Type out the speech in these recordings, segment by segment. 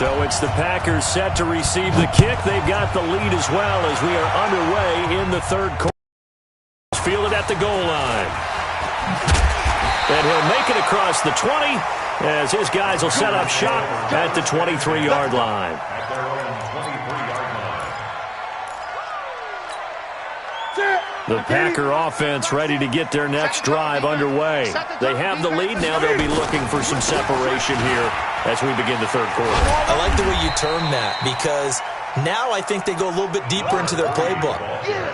So it's the Packers set to receive the kick. They've got the lead as well as we are underway in the third quarter. Fielded at the goal line. And he'll make it across the 20 as his guys will set up shop at the 23-yard line. The Packer offense ready to get their next drive underway. They have the lead. Now they'll be looking for some separation here as we begin the third quarter. I like the way you term that because now I think they go a little bit deeper into their playbook.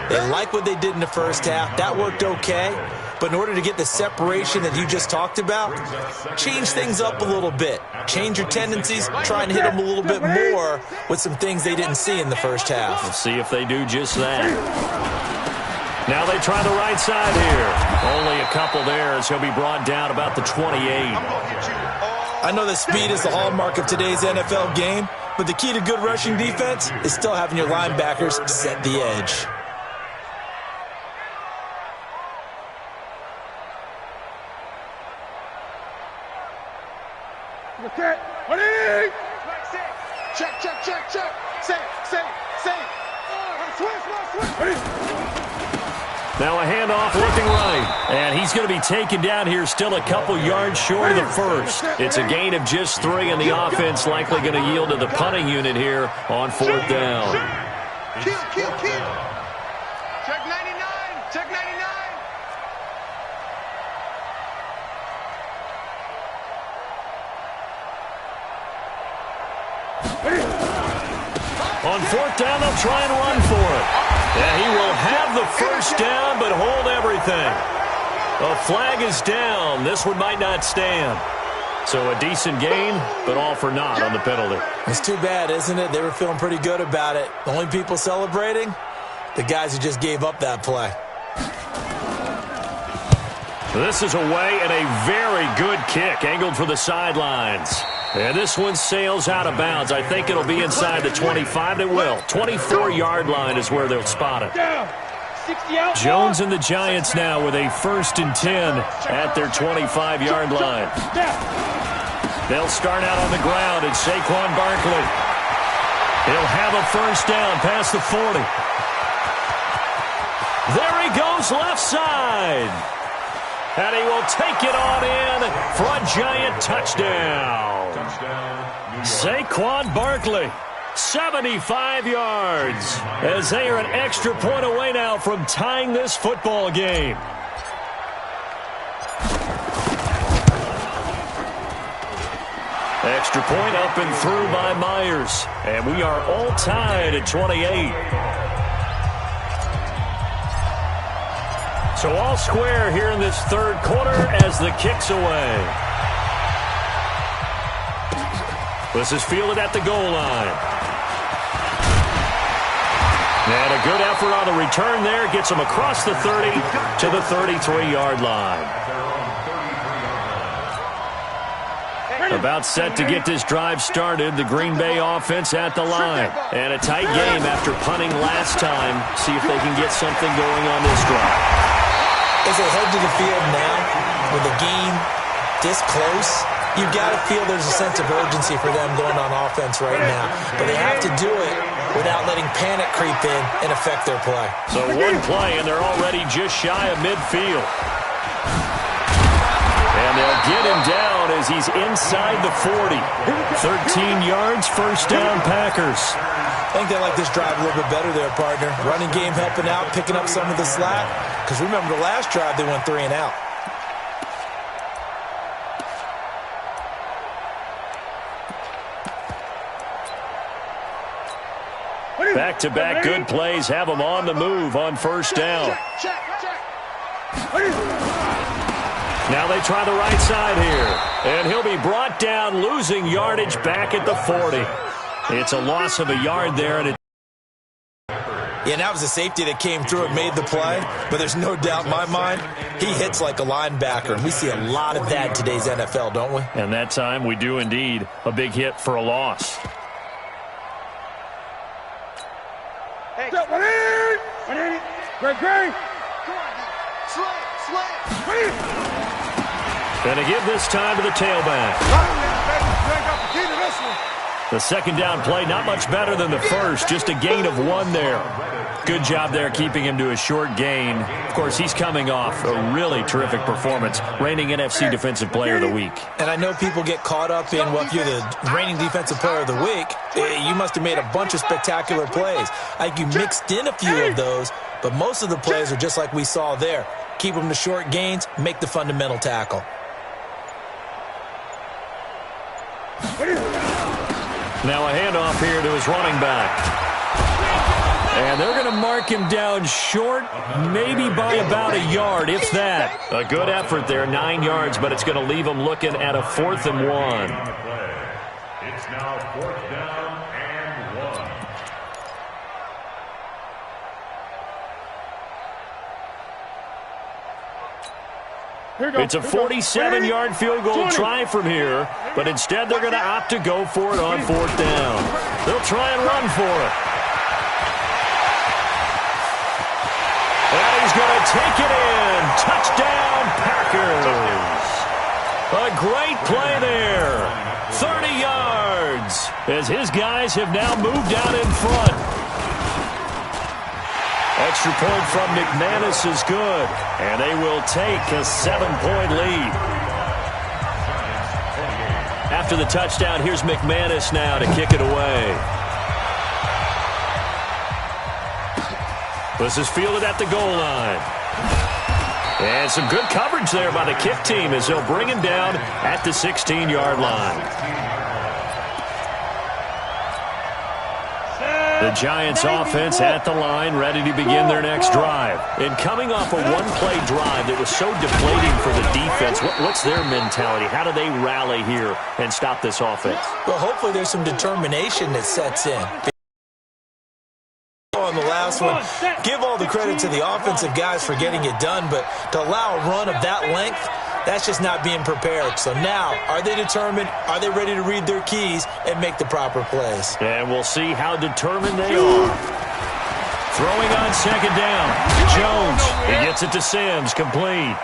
They like what they did in the first half. That worked okay. But in order to get the separation that you just talked about, change things up a little bit. Change your tendencies, try and hit them a little bit more with some things they didn't see in the first half. We'll see if they do just that. Now they try the right side here. Only a couple there as he'll be brought down about the 28. I know that speed is the hallmark of today's NFL game, but the key to good rushing defense is still having your linebackers set the edge. Okay. Check. Say. Switch. Now a handoff looking right. And he's going to be taken down here still a couple yards short of the first. It's a gain of just 3, and the offense likely going to yield to the punting unit here on fourth down. Kill. Check 99. On fourth down, they'll try and run for it. And he will have the first down, but hold everything. A flag is down. This one might not stand. So a decent gain, but all for naught on the penalty. It's too bad, isn't it? They were feeling pretty good about it. The only people celebrating, the guys who just gave up that play. This is away and a very good kick, angled for the sidelines. And this one sails out of bounds. I think it'll be inside the 25. It will. 24-yard line is where they'll spot it. Jones and the Giants now with a 1st and 10 at their 25-yard line. They'll start out on the ground, and Saquon Barkley. He'll have a first down past the 40. There he goes left side. And he will take it on in for a Giant touchdown. Saquon Barkley, 75 yards, as they are an extra point away now from tying this football game. Extra point up and through by Myers. And we are all tied at 28. So all square here in this third quarter as the kick's away. This is fielded at the goal line. And a good effort on the return there. Gets him across the 30 to the 33-yard line. About set to get this drive started. The Green Bay offense at the line. And a tight game after punting last time. See if they can get something going on this drive. As they head to the field now, with the game this close, you've got to feel there's a sense of urgency for them going on offense right now. But they have to do it without letting panic creep in and affect their play. So one play, and they're already just shy of midfield. And they'll get him down as he's inside the 40. 13 yards, first down, Packers. I think they like this drive a little bit better there, partner. Running game helping out, picking up some of the slack. Because remember, the last drive, they went 3 and out. Back-to-back good plays have them on the move on first down. Now they try the right side here. And he'll be brought down, losing yardage back at the 40. It's a loss of a yard there. And yeah, that was a safety that came through and made the play. But there's no doubt in my mind, he hits like a linebacker. And we see a lot of that in today's NFL, don't we? And that time we do indeed. A big hit for a loss. Hey. Great. Slay. And to give this time to the tailback. Got the key to this one. The second down play, not much better than the first, just a gain of 1 there. Good job there keeping him to a short gain. Of course, he's coming off a really terrific performance, reigning NFC Defensive Player of the Week. And I know people get caught up in, well, if you're the reigning Defensive Player of the Week, you must have made a bunch of spectacular plays. I think you mixed in a few of those, but most of the plays are just like we saw there. Keep them to short gains, make the fundamental tackle. Now a handoff here to his running back. And they're going to mark him down short, maybe by about a yard, if that. A good effort there, 9 yards, but it's going to leave him looking at a 4th and 1. It's now 4th down and 1. It's a 47-yard field goal try from here, but instead they're going to opt to go for it on 4th down. They'll try and run for it. And he's going to take it in. Touchdown, Packers. A great play there. 30 yards as his guys have now moved out in front. Extra point from McManus is good, and they will take a 7-point lead. After the touchdown, here's McManus now to kick it away. This is fielded at the goal line. And some good coverage there by the kick team as they'll bring him down at the 16-yard line. The Giants offense at the line, ready to begin their next drive. And coming off a one-play drive that was so deflating for the defense, what's their mentality? How do they rally here and stop this offense? Well, hopefully there's some determination that sets in. On the last one, give all the credit to the offensive guys for getting it done, but to allow a run of that length, that's just not being prepared. So now, are they determined? Are they ready to read their keys and make the proper plays? And we'll see how determined they are. Throwing on second down. Jones, he gets it to Sims, complete.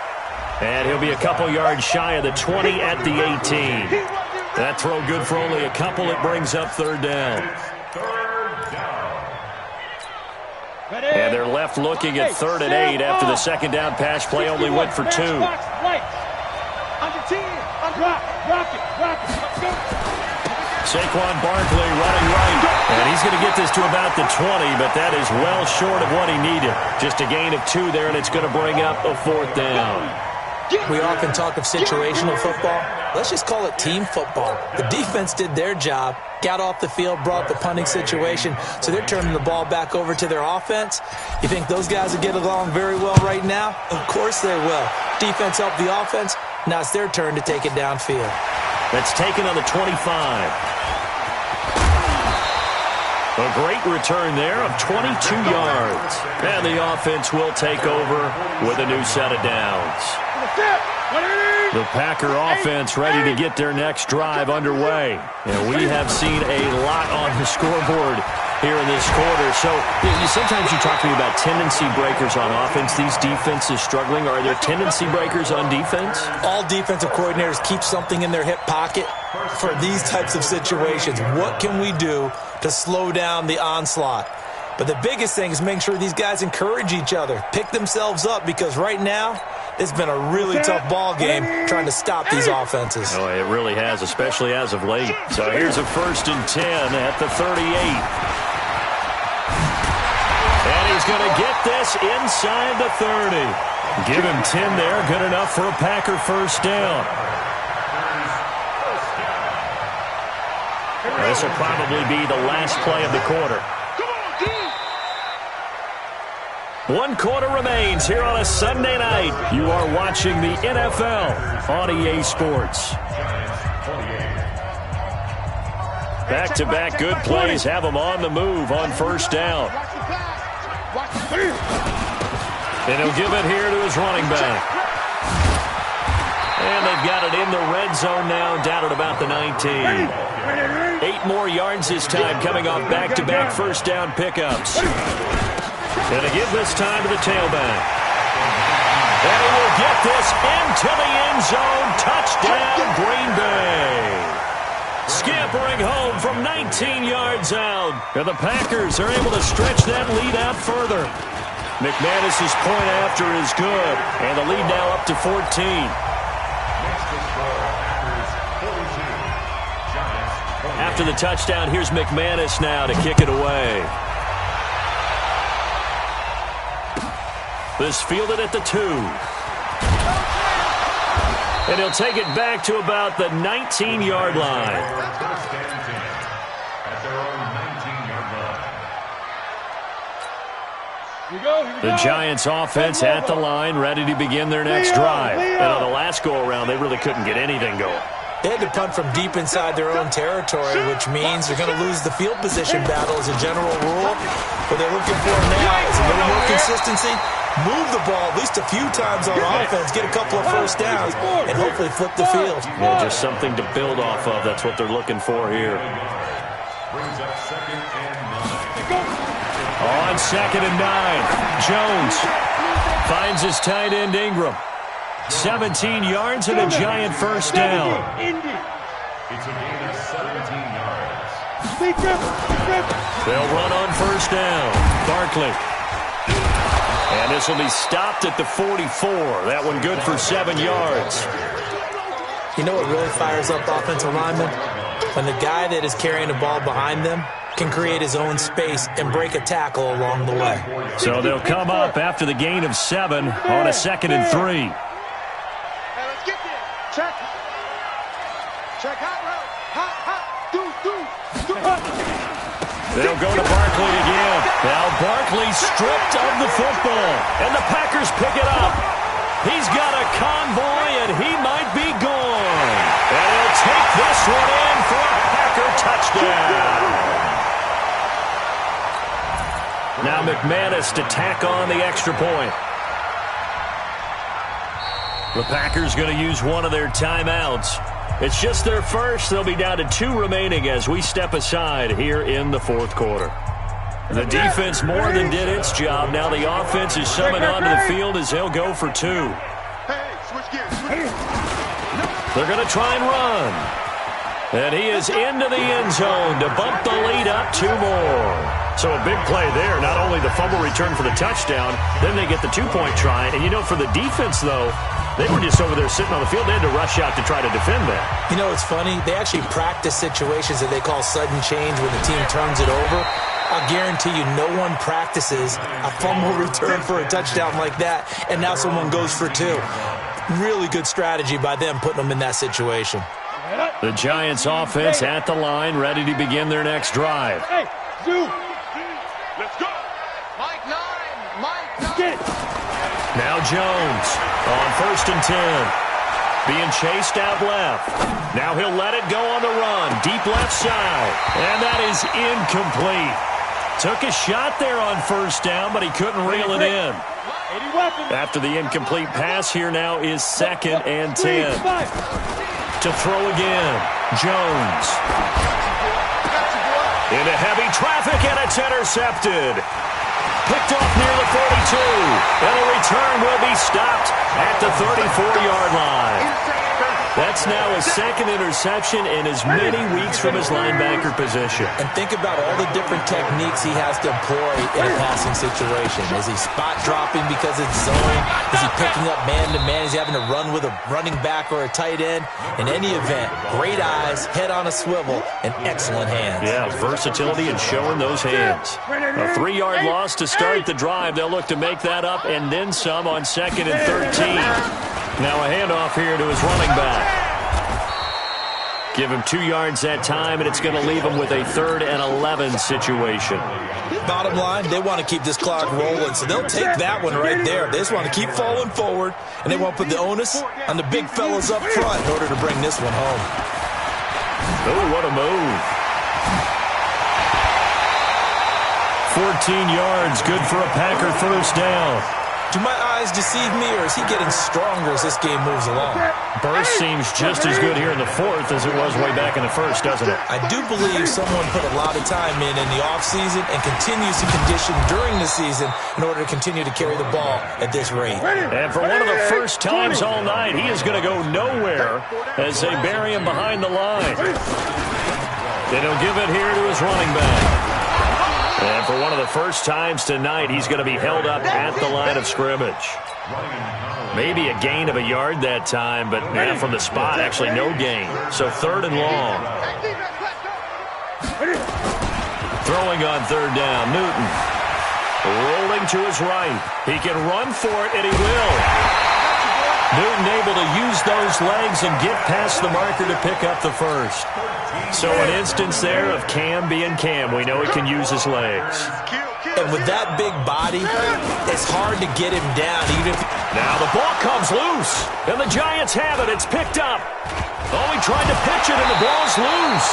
And he'll be a couple yards shy of the 20 at the 18. That throw good for only a couple. It brings up 3rd down. And they're left looking at 3rd and 8 after the second down pass play only went for 2. Saquon Barkley running right. And he's going to get this to about the 20, but that is well short of what he needed. Just a gain of 2 there, and it's going to bring up a 4th down. We often talk of situational football. Let's just call it team football. The defense did their job, got off the field, brought the punting situation, so they're turning the ball back over to their offense. You think those guys will get along very well right now? Of course they will. Defense helped the offense. Now it's their turn to take it downfield. That's taken on the 25. A great return there of 22 yards. And the offense will take over with a new set of downs. The Packer offense ready to get their next drive underway. And we have seen a lot on the scoreboard here in this quarter. So sometimes you talk to me about tendency breakers on offense. These defenses struggling. Are there tendency breakers on defense? All defensive coordinators keep something in their hip pocket for these types of situations. What can we do to slow down the onslaught? But the biggest thing is making sure these guys encourage each other, pick themselves up, because right now it's been a really tough ball game trying to stop these offenses. Oh, it really has, especially as of late. So here's a 1st and 10 at the 38. And he's going to get this inside the 30. Give him 10 there, good enough for a Packer 1st down. This will probably be the last play of the quarter. 1 quarter remains here on a Sunday night. You are watching the NFL on EA Sports. Back-to-back good plays have them on the move on 1st down. And he'll give it here to his running back. And they've got it in the red zone now, down at about the 19. 8 more yards this time, coming off back-to-back 1st down pickups. Going to give this time to the tailback. And he will get this into the end zone. Touchdown, Green Bay. Scampering home from 19 yards out. And the Packers are able to stretch that lead out further. McManus's point after is good. And the lead now up to 14. Next to score, Packers 42. Giants 28. After the touchdown, here's McManus now to kick it away. This fielded at the 2. And he'll take it back to about the 19-yard line. First and 10 at their own 19-yard line. Here we go, here we go. The Giants offense at the line, ready to begin their next drive. And on the last go-around, they really couldn't get anything going. They had to punt from deep inside their own territory, which means they're going to lose the field position battle as a general rule. What they're looking for now is a little more consistency. Move the ball at least a few times on offense, get a couple of first downs, and hopefully flip the field. Yeah, just something to build off of. That's what they're looking for here. Brings up 2nd and 9. On 2nd and 9, Jones finds his tight end Ingram. 17 yards and a Giant first down. It's a gain of 17 yards. They'll run on first down. Barkley. And this will be stopped at the 44. That one good for 7 yards. You know what really fires up offensive linemen? When the guy that is carrying the ball behind them can create his own space and break a tackle along the way. So they'll come up after the gain of 7 on a 2nd and 3. Hey, let's get there. Check. Check hot route. Hot. Do. They'll go to Barkley again. Now Barkley stripped of the football. And the Packers pick it up. He's got a convoy, and he might be gone. And he'll take this one in for a Packer touchdown. Now McManus to tack on the extra point. The Packers going to use one of their timeouts. It's just their first. They'll be down to 2 remaining as we step aside here in the 4th quarter. The defense more than did its job. Now the offense is summoned onto the field as they'll go for 2. Hey, switch gears. They're going to try and run. And he is into the end zone to bump the lead up 2 more. So a big play there. Not only the fumble return for the touchdown, then they get the 2-point try. And, you know, for the defense, though, they were just over there sitting on the field. They had to rush out to try to defend that. You know, it's funny. They actually practice situations that they call sudden change when the team turns it over. I'll guarantee you no one practices a fumble return for a touchdown like that, and now someone goes for 2. Really good strategy by them putting them in that situation. The Giants offense at the line, ready to begin their next drive. Hey, Zoo. Let's go. Mike 9. Now Jones on 1st and 10. Being chased out left. Now he'll let it go on the run. Deep left side. And that is incomplete. Took a shot there on 1st down, but he couldn't reel it in. After the incomplete pass, here now is 2nd and 10. To throw again. Jones. Into heavy traffic, and it's intercepted. Picked off near the 42. And a return will be stopped at the 34-yard line. That's now his 2nd interception in as many weeks from his linebacker position. And think about all the different techniques he has to employ in a passing situation. Is he spot dropping because it's zone? Is he picking up man-to-man? Is he having to run with a running back or a tight end? In any event, great eyes, head on a swivel, and excellent hands. Yeah, versatility and showing those hands. A 3-yard loss to start the drive. They'll look to make that up and then some on 2nd and 13. Now a handoff here to his running back. Give him 2 yards that time, and it's going to leave him with a 3rd and 11 situation. Bottom line, they want to keep this clock rolling, so they'll take that one right there. They just want to keep falling forward, and they want to put the onus on the big fellas up front in order to bring this one home. Oh, what a move. 14 yards, good for a Packer first down. Do my eyes deceive me, or is he getting stronger as this game moves along? Burst seems just as good here in the 4th as it was way back in the 1st, doesn't it? I do believe someone put a lot of time in the offseason and continues to condition during the season in order to continue to carry the ball at this rate. And for one of the first times all night, he is going to go nowhere as they bury him behind the line. And he'll give it here to his running back. And for one of the first times tonight, he's going to be held up at the line of scrimmage. Maybe a gain of a yard that time, but from the spot, actually no gain. So 3rd and long. Throwing on 3rd down, Newton. Rolling to his right. He can run for it, and he will. Newton able to use those legs and get past the marker to pick up the first. So an instance there of Cam being Cam. We know he can use his legs. And with that big body, it's hard to get him down. Now the ball comes loose, and the Giants have it. It's picked up. Oh, he tried to pitch it, and the ball's loose.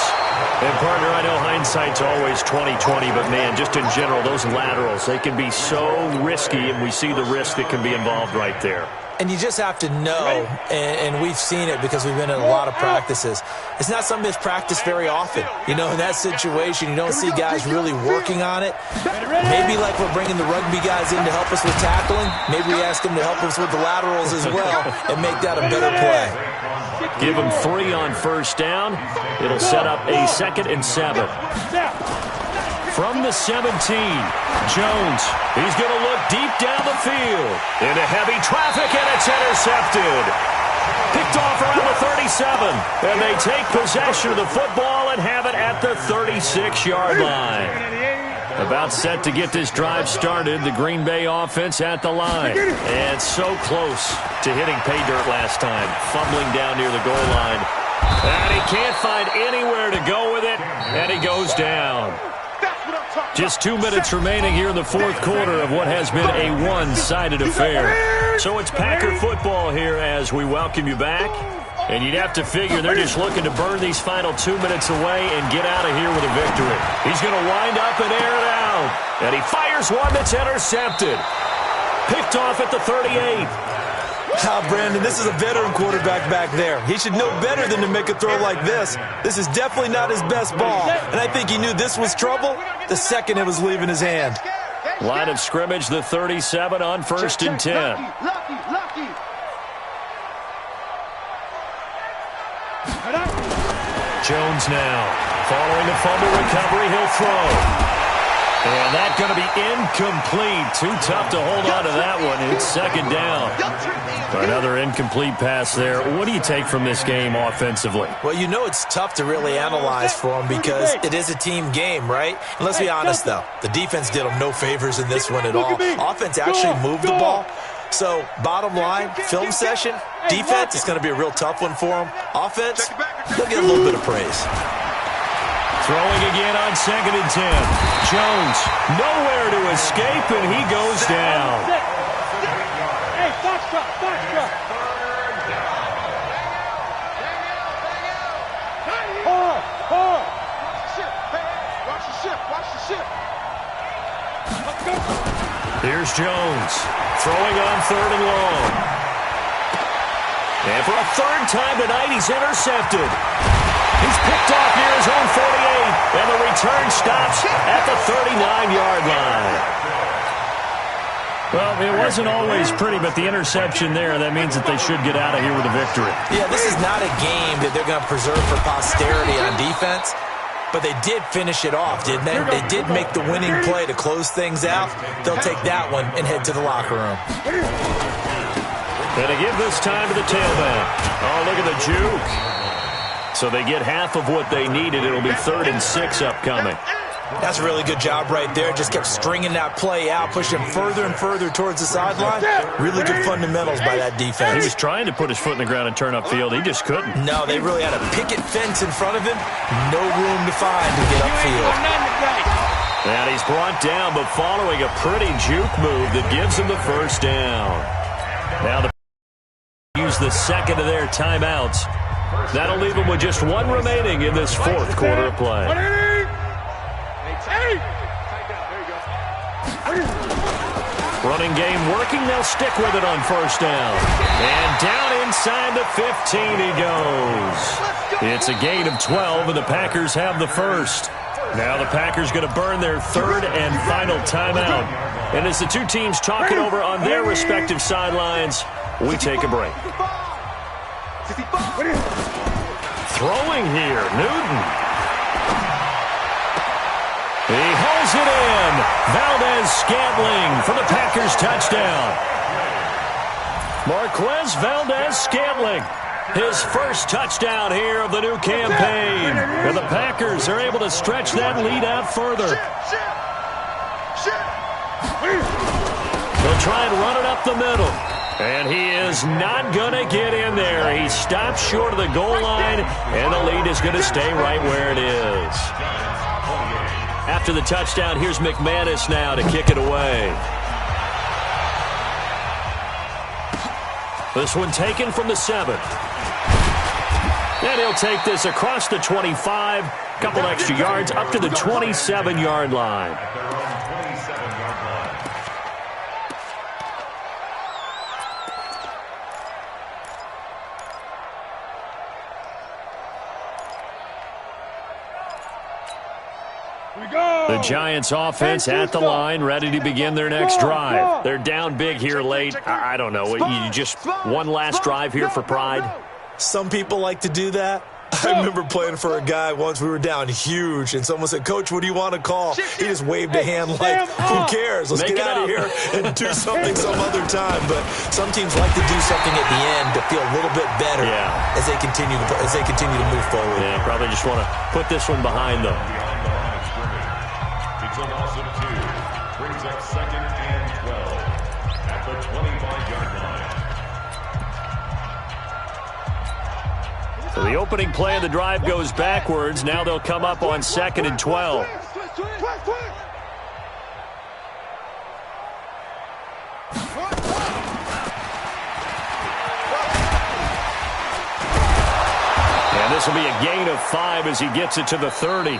And, partner, I know hindsight's always 20/20, but, man, just in general, those laterals, they can be so risky, and we see the risk that can be involved right there. And you just have to know, and we've seen it because we've been in a lot of practices. It's not something that's practiced very often. You know, in that situation, you don't see guys really working on it. Maybe like we're bringing the rugby guys in to help us with tackling. Maybe we ask them to help us with the laterals as well and make that a better play. Give them 3 on 1st down. It'll set up a 2nd and 7. From the 17, Jones. He's going to look deep down the field. Into heavy traffic, and it's intercepted. Picked off around the 37. And they take possession of the football and have it at the 36-yard line. About set to get this drive started, the Green Bay offense at the line. And so close to hitting pay dirt last time. Fumbling down near the goal line. And he can't find anywhere to go with it, and he goes down. Just 2 minutes remaining here in the 4th quarter of what has been a one-sided affair. So it's Packer football here as we welcome you back. And you'd have to figure they're just looking to burn these final 2 minutes away and get out of here with a victory. He's going to wind up and air it out. And he fires one that's intercepted. Picked off at the 38. Brandon, this is a veteran quarterback back there. He should know better than to make a throw like this. This is definitely not his best ball. And I think he knew this was trouble the second it was leaving his hand. Line of scrimmage, the 37 on 1st and 10. Jones now. Following a fumble recovery, he'll throw. And that's going to be incomplete. Too tough to hold on to that one. It's 2nd down. Another incomplete pass there. What do you take from this game offensively? Well, you know it's tough to really analyze for them because it is a team game, right? And let's be honest, though. The defense did them no favors in this one at all. Offense actually moved the ball. So, bottom line, film session, defense, it's going to be a real tough one for them. Offense, they'll get a little bit of praise. Throwing again on 2nd and 10. Jones, nowhere to escape, and he goes down. Hey, box truck. Hold. Watch the ship. Let's go. Here's Jones, throwing on 3rd and long. And for a 3rd time tonight, he's intercepted. He's picked off near his own 48, and the return stops at the 39-yard line. Well, it wasn't always pretty, but the interception there, that means that they should get out of here with a victory. Yeah, this is not a game that they're going to preserve for posterity on defense, but they did finish it off, didn't they? They did make the winning play to close things out. They'll take that one and head to the locker room. And to give this time to the tailback. Oh, look at the juke. So they get half of what they needed. It'll be 3rd and 6 upcoming. That's a really good job right there. Just kept stringing that play out, pushing him further and further towards the sideline. Really good fundamentals by that defense. He was trying to put his foot in the ground and turn upfield. He just couldn't. No, they really had a picket fence in front of him. No room to find to get upfield. And he's brought down, but following a pretty juke move that gives him the 1st down. Now the use the 2nd of their timeouts. That'll leave them with just 1 remaining in this 4th quarter of play. Running game working. They'll stick with it on 1st down. And down inside the 15 he goes. It's a gain of 12, and the Packers have the 1st. Now the Packers going to burn their 3rd and final timeout. And as the two teams talk it over on their respective sidelines, we take a break. Throwing here, Newton. lays it in. Valdez-Scantling for the Packers touchdown. Marquez Valdez-Scantling, his first touchdown here of the new campaign. And the Packers are able to stretch that lead out further. They'll try and run it up the middle. And he is not going to get in there. He stops short of the goal line, and the lead is going to stay right where it is. After the touchdown, here's McManus now to kick it away. This one taken from the 7. And he'll take this across the 25, couple extra yards up to the 27-yard line. The Giants offense at the line, ready to begin their next drive. They're down big here late. I don't know. You just one last drive here for pride? Some people like to do that. I remember playing for a guy once. We were down huge, and someone said, "Coach, what do you want to call?" He just waved a hand like, "Who cares? Let's get out of here and do something some other time." But some teams like to do something at the end to feel a little bit better as they continue to move forward. Yeah, probably just want to put this one behind them. It's a loss of 2. Brings up 2nd and 12 at the 25-yard line. So the opening play of the drive goes backwards. Now they'll come up on 2nd and 12. And this will be a gain of 5 as he gets it to the 30.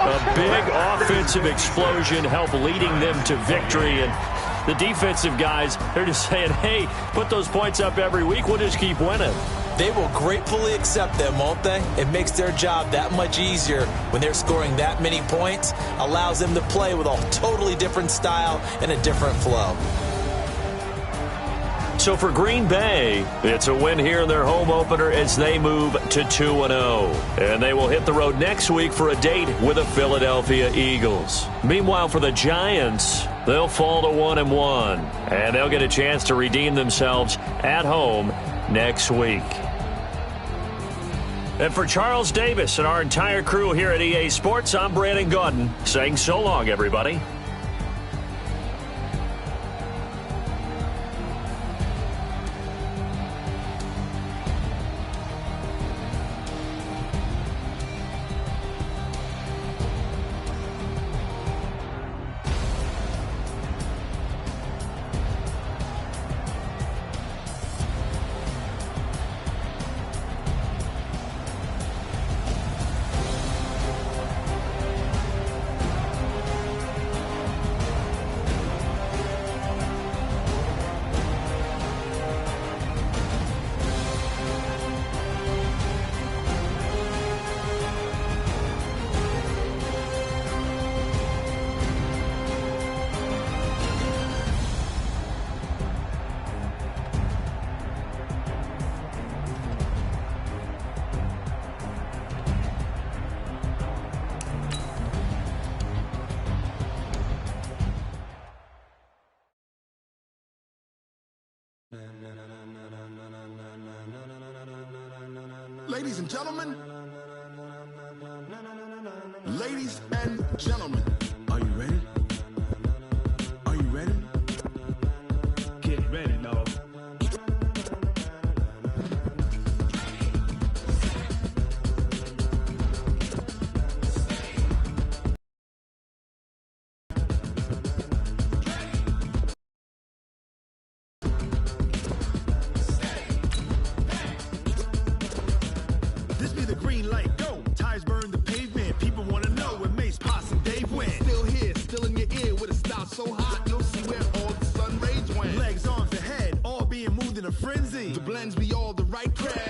A big offensive explosion helped leading them to victory. And the defensive guys, they're just saying, hey, put those points up every week. We'll just keep winning. They will gratefully accept them, won't they? It makes their job that much easier when they're scoring that many points. Allows them to play with a totally different style and a different flow. So for Green Bay, it's a win here in their home opener as they move to 2-0. And they will hit the road next week for a date with the Philadelphia Eagles. Meanwhile, for the Giants, they'll fall to 1-1. And they'll get a chance to redeem themselves at home next week. And for Charles Davis and our entire crew here at EA Sports, I'm Brandon Gaudin saying so long, everybody. Ladies and gentlemen, ladies and gentlemen, are you ready? Are you ready? Get ready, dog. This be the green light, go. Tires burn the pavement. People want to know where Mace, Posse, and Dave went. Still here, still in your ear with a style so hot, you'll see where all the sun rays went. Legs, arms, and head, all being moved in a frenzy. The blends be all the right craft.